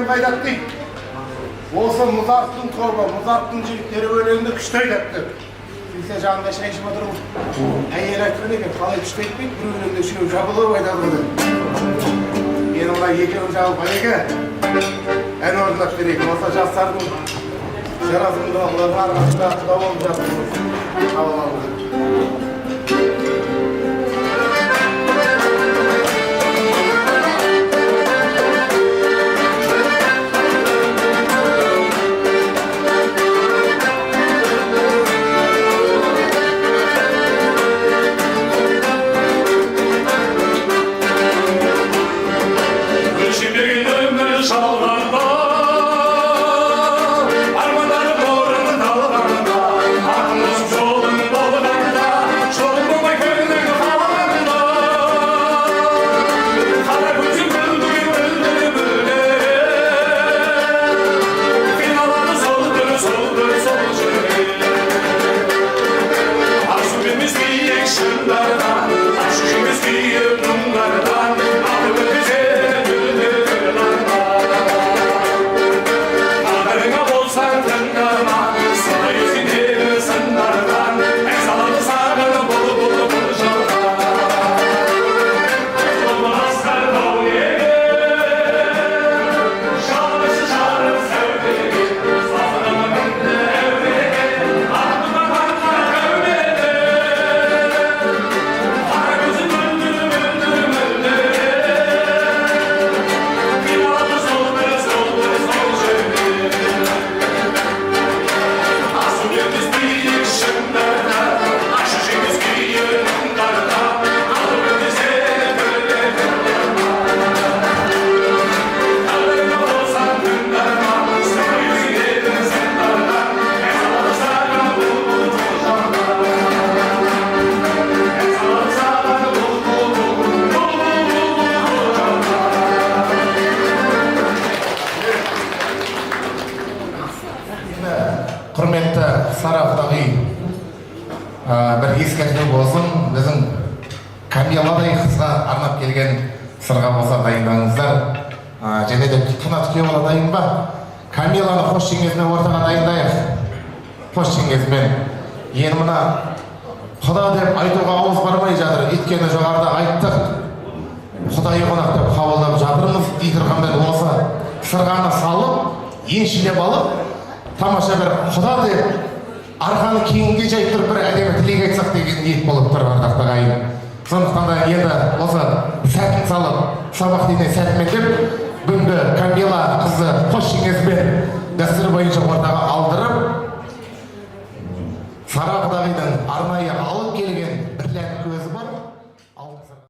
деген қайдат дейді. Осы Мұзарттың тобы, Мұзарттың жігіттері өлеңді күшті айтады. Келсе жанында шай ішіп отырмын. Әйел айтқан екен, қалай күшті айтпайды, бір өлеңді үшеу жабылып айтады ғой. Мен олай екеуін жабылып әйеге ән орындап берейін. Осы жастардың жарасымды олардың арасында құда болып жатырмыз. Қабылауымыз. Құрметті Сарапдағы бір ескерту болсын, біздің Камиладай қызға арнап келген сырға болса дайындаңыздар. Және де тұтқына түке бола дайын ба? Камиланы қош жеңгезімен ортаға дайындайық. Қош жеңгезімен. Енді мына Құда деп айтуға ауыз бармай жатыр. Өйткені жоғарыда айттық. Құдайы қонақ деп қабылдап жатырмыз. дей тұрғанда осы сырғаны салып, еншілеп алып, тамаша бір Құда деп арқаны кеңге жайып тұрып бір әдемі тілек айтсақ деген ниет болып тұр ардақты ағайын. Сондықтан да енді осы сәтін салып, сабақ дене сәтімен деп бүгінгі Камила қызы қош жеңгезбен дәстүр бойынша ортаға алдырып, Сара құдағидың арнайы